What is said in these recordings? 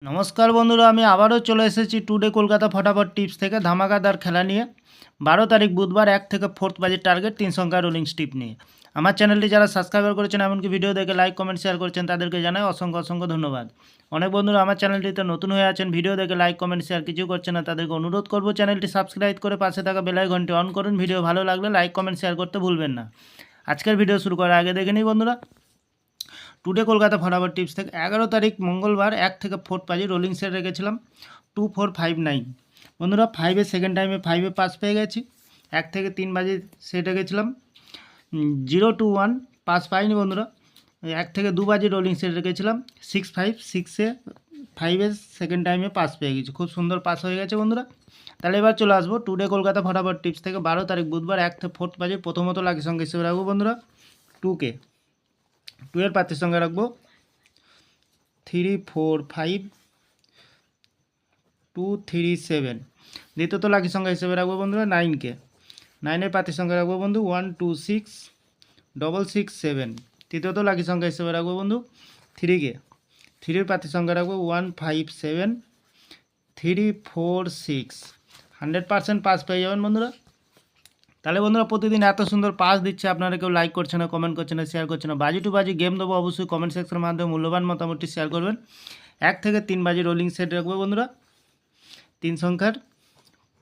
নমস্কার বন্ধুরা, আমি আবারও চলে এসেছি টুডে কলকাতা ফটাফট টিপস থেকে ধামাকাদার খেলা নিয়ে। 12 তারিখ বুধবার 1 থেকে 4 বাজে টার্গেট 3 সংখ্যা রোলিং স্টিপ নিয়ে। আমার চ্যানেলটি যারা সাবস্ক্রাইবার করেছেন এমনকি ভিডিও দেখে লাইক কমেন্ট শেয়ার করেছেন তাদেরকে জানাই অসংখ্য অসংখ্য ধন্যবাদ। অনেক বন্ধুরা আমার চ্যানেলটিতে নতুন হয়ে আছেন, ভিডিও দেখে লাইক কমেন্ট শেয়ার কিছু করছেন না, তাদেরকে অনুরোধ করব চ্যানেলটি সাবস্ক্রাইব করে পাশে থাকা বেল আইকনটি অন করুন। ভিডিও ভালো লাগলে লাইক কমেন্ট শেয়ার করতে ভুলবেন না। আজকের ভিডিও শুরু করার আগে দেখে নিই বন্ধুরা, টুডে কলকাতা ফটাফট টিপস থেকে 11 তারিখ মঙ্গলবার 1 থেকে 4 বাজে রোলিং সেট রেখেছিলাম 2459। বন্ধুরা 5-এর সেকেন্ড টাইমে 5-এ পাস পেয়ে গেছি। 1 থেকে 3 বাজে সেট রেখেছিলাম 021, পাস পাইনি বন্ধুরা। 1 থেকে 2 বাজে রোলিং সেট রেখেছিলাম 656-এ 5-এর সেকেন্ড টাইমে পাস পেয়ে গেছি। খুব সুন্দর পাস হয়ে গেছে বন্ধুরা। তাহলে এবার চলে আসবো টুডে কলকাতা ফটাফট টিপস থেকে 12 তারিখ বুধবার 1 থেকে 4 বাজে প্রথমত লাকি সংখ্যা হিসেবে রাখবো বন্ধুরা 2K। 2 এর প্রার্থীর সঙ্গে রাখবো 345-237। দ্বিতীয়ত লাকি সংখ্যা হিসেবে রাখবো বন্ধুরা 9K। 9 এর প্রার্থীর সঙ্গে রাখবো বন্ধু 126-667। তৃতীয়ত লাকি সংখ্যা হিসেবে রাখবো বন্ধু 3K। 3 এর প্রার্থীর সঙ্গে রাখবো 157-346। 100% পাস পেয়ে যাবেন বন্ধুরা। তাহলে বন্ধুরা প্রতিদিন এত সুন্দর পাস দিচ্ছে, আপনারা কেউ লাইক করছে না, কমেন্ট করছে না, শেয়ার করছে না। বাজি টু বাজি গেম দেবো, অবশ্যই কমেন্ট সেকশনের মাধ্যমে মূল্যবান মতামতটি শেয়ার করবেন। 1 থেকে 3 বাজি রোলিং সেট রাখবো বন্ধুরা 3 সংখ্যার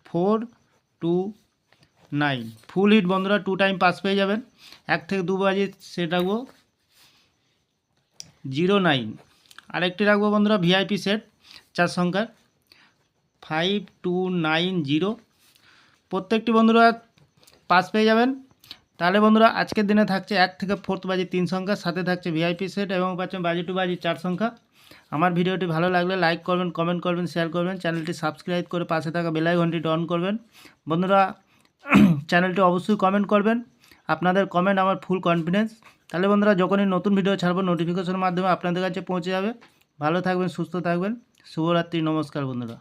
429। ফুল হিট বন্ধুরা 2 টাইম পাস পেয়ে যাবেন। 1 থেকে 2 বাজি সেট রাখবো 09। আরেকটি রাখবো বন্ধুরা ভিআইপি সেট 4 সংখ্যার 5290। প্রত্যেকটি বন্ধুরা পাস পেয়ে যাবেন। তাহলে বন্ধুরা আজকের দিনে থাকছে 1 থেকে 4 বাজে 3 সংখ্যা, সাথে থাকছে ভিআইপি সেট এবং পাচ্ছেন বাজি টু বাজি 4 সংখ্যা। আমার ভিডিওটি ভালো লাগলে লাইক করবেন, কমেন্ট করবেন, শেয়ার করবেন, চ্যানেলটি সাবস্ক্রাইব করে পাশে থাকা বেল আইকনটি অন করবেন। বন্ধুরা চ্যানেলটি অবশ্যই কমেন্ট করবেন, আপনাদের কমেন্ট আমার ফুল কনফিডেন্স। তাহলে বন্ধুরা যখনই নতুন ভিডিও ছাড়বো নোটিফিকেশনের মাধ্যমে আপনাদের কাছে পৌঁছে যাবে। ভালো থাকবেন, সুস্থ থাকবেন, শুভরাত্রি, নমস্কার বন্ধুরা।